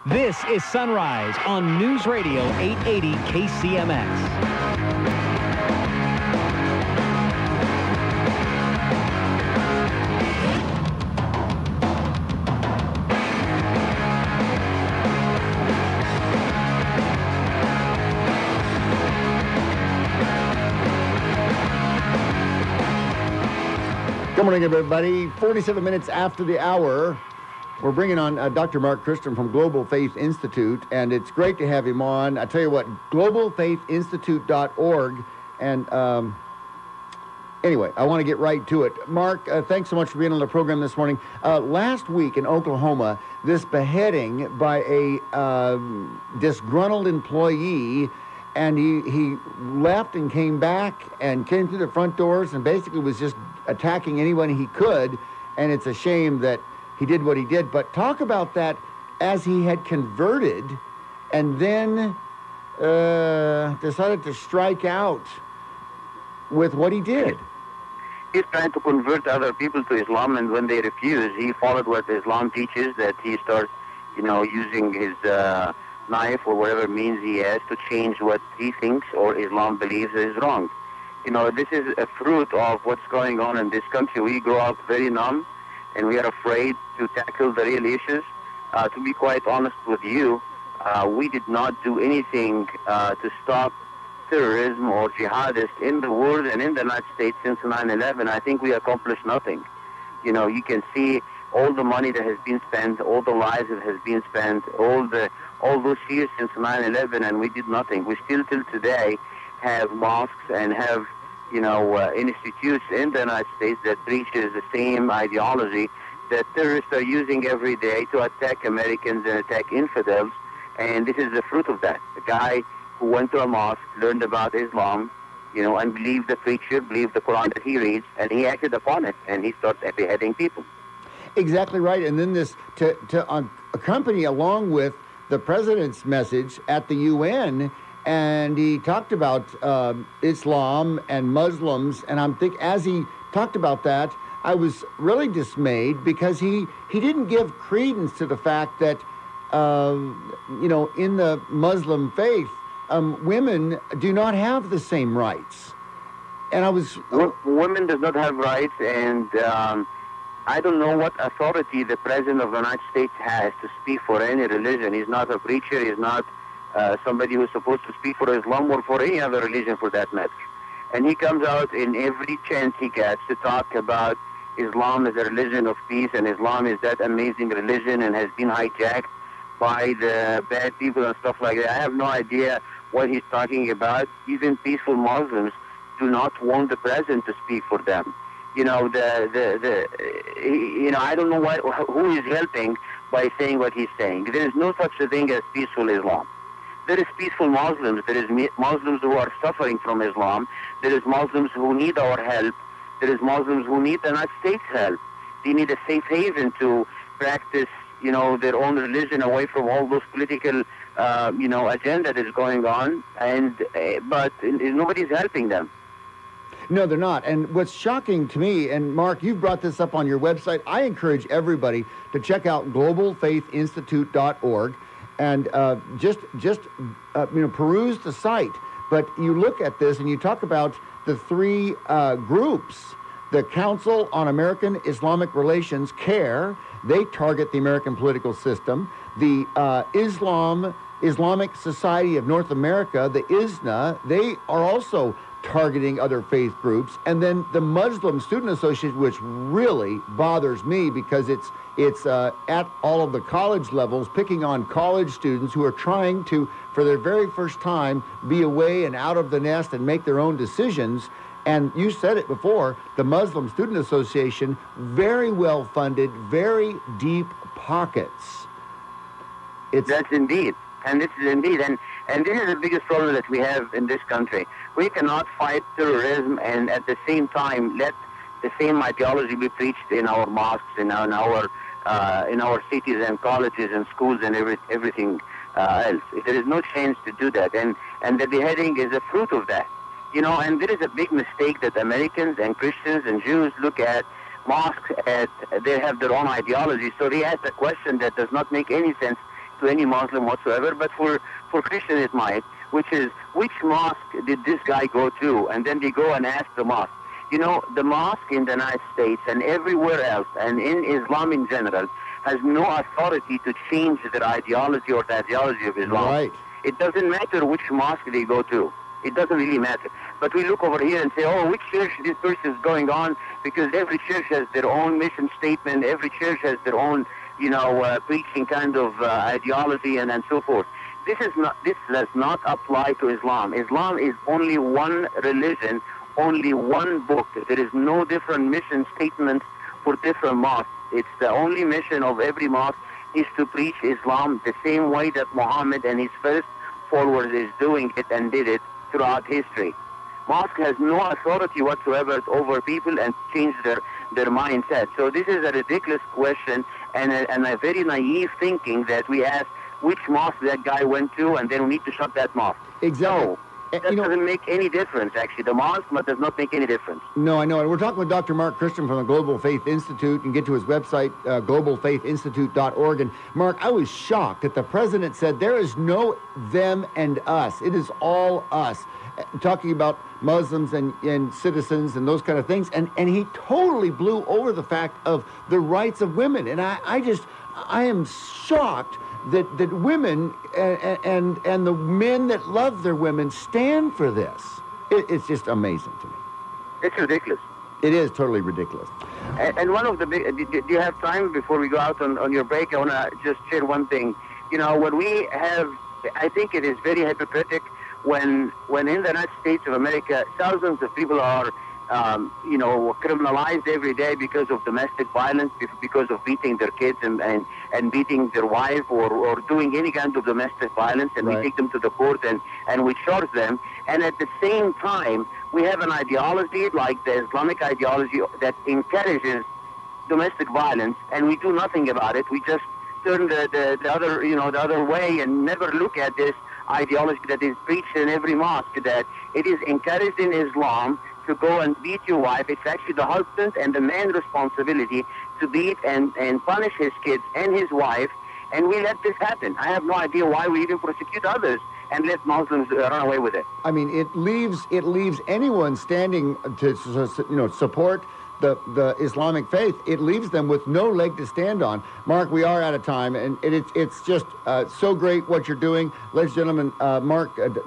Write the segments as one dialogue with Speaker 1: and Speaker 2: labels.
Speaker 1: This is Sunrise on News Radio 880 KCMX.
Speaker 2: Good morning, everybody. 47 minutes after the hour, we're bringing on Dr. Mark Christian from Global Faith Institute, and it's great to have him on. I tell you what, globalfaithinstitute.org, and anyway, I want to get right to it. Mark, thanks so much for being on the program this morning. Last week in Oklahoma, this beheading by a disgruntled employee, and he left and came back and came through the front doors and basically was just attacking anyone he could, and it's a shame that he did what he did. But talk about that as he had converted and then decided to strike out with what he did.
Speaker 3: He's trying to convert other people to Islam, and when they refuse, he followed what Islam teaches, that he starts, using his knife or whatever means he has to change what he thinks or Islam believes is wrong. This is a fruit of what's going on in this country. We grow up very numb, and we are afraid to tackle the real issues. To be quite honest with you, we did not do anything to stop terrorism or jihadists in the world and in the United States since 9/11. I think we accomplished nothing. You can see all the money that has been spent, all the lives that has been spent, all those years since 9/11, and we did nothing. We still, till today, have mosques and have, institutes in the United States that preaches the same ideology that terrorists are using every day to attack Americans and attack infidels. And this is the fruit of that. The guy who went to a mosque, learned about Islam, and believed the preacher, believed the Quran that he reads, and he acted upon it, and he started beheading people.
Speaker 2: Exactly right. And then this to accompany along with the president's message at the UN, and he talked about Islam and Muslims, and as he talked about that, I was really dismayed because he didn't give credence to the fact that in the Muslim faith, women do not have the same rights. And
Speaker 3: women does not have rights, and I don't know what authority the President of the United States has to speak for any religion. He's not a preacher. He's not somebody who's supposed to speak for Islam or for any other religion for that matter. And he comes out in every chance he gets to talk about Islam as a religion of peace, and Islam is that amazing religion and has been hijacked by the bad people and stuff like that. I have no idea what he's talking about. Even peaceful Muslims do not want the President to speak for them. I don't know who is helping by saying what he's saying. There is no such a thing as peaceful Islam. There is peaceful Muslims. There is Muslims who are suffering from Islam. There is Muslims who need our help. There is Muslims who need the United States' help. They need a safe haven to practice, their own religion away from all those political, agenda that is going on. But nobody's helping them.
Speaker 2: No, they're not. And what's shocking to me, and Mark, you've brought this up on your website. I encourage everybody to check out globalfaithinstitute.org and peruse the site. But you look at this and you talk about the three groups. The Council on American Islamic Relations, CARE, they target the American political system. The Islamic Society of North America, the ISNA, they are also targeting other faith groups. And then the Muslim Student Association, which really bothers me because it's at all of the college levels, picking on college students who are trying to, for their very first time, be away and out of the nest and make their own decisions. And you said it before, the Muslim Student Association, very well funded, very deep pockets.
Speaker 3: That's indeed. And this is indeed. And this is the biggest problem that we have in this country. We cannot fight terrorism and at the same time let the same ideology be preached in our mosques, in our cities and colleges and schools and everything else. There is no chance to do that. And the beheading is a fruit of that. And there is a big mistake that Americans and Christians and Jews look at mosques they have their own ideology. So they ask a question that does not make any sense to any Muslim whatsoever, but for Christian it might, which is, which mosque did this guy go to? And then they go and ask the mosque. You know, the mosque in the United States and everywhere else, and in Islam in general, has no authority to change their ideology or the ideology of Islam.
Speaker 2: Right.
Speaker 3: It doesn't matter which mosque they go to. It doesn't really matter. But we look over here and say, oh, which church this person is going on? Because every church has their own mission statement. Every church has their own, preaching kind of ideology and so forth. This does not apply to Islam. Islam is only one religion, only one book. There is no different mission statements for different mosques. It's the only mission of every mosque is to preach Islam the same way that Muhammad and his first followers is doing it and did it throughout history. Mosque has no authority whatsoever over people and change their mindset. So this is a ridiculous question and a very naive thinking that we ask which mosque that guy went to and then we need to shut that mosque.
Speaker 2: Exactly.
Speaker 3: No. That doesn't make any difference, actually. The mosque does not make any difference.
Speaker 2: No, I know. And we're talking with Dr. Mark Christian from the Global Faith Institute. You can get to his website, globalfaithinstitute.org. And Mark, I was shocked that the president said there is no them and us. It is all us. Talking about Muslims and citizens and those kind of things. And he totally blew over the fact of the rights of women. And I am shocked that women and the men that love their women stand for this. It's just amazing to me.
Speaker 3: It's ridiculous.
Speaker 2: It is totally ridiculous.
Speaker 3: And one of the big... Do you have time before we go out on your break? I want to just share one thing. When we have... I think it is very hypocritical when in the United States of America, thousands of people are... criminalized every day because of domestic violence, because of beating their kids and beating their wife or doing any kind of domestic violence, and
Speaker 2: right.
Speaker 3: We take them to the court and we charge them. And at the same time, we have an ideology like the Islamic ideology that encourages domestic violence, and we do nothing about it. We just turn the other way and never look at this ideology that is preached in every mosque, that it is encouraged in Islam to go and beat your wife. It's actually the husband and the man's responsibility to beat and punish his kids and his wife, and we let this happen. I have no idea why we even prosecute others and let Muslims run away with it.
Speaker 2: I mean, it leaves anyone standing to support the Islamic faith. It leaves them with no leg to stand on. Mark, we are out of time, and it's just so great what you're doing. Ladies and gentlemen,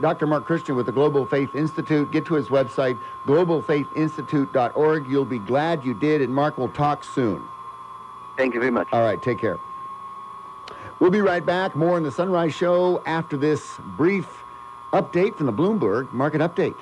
Speaker 2: Dr. Mark Christian with the Global Faith Institute. Get to his website, globalfaithinstitute.org. You'll be glad you did, and Mark will talk soon.
Speaker 3: Thank you very much.
Speaker 2: All right, take care. We'll be right back. More in the Sunrise Show after this brief update from the Bloomberg Market Update.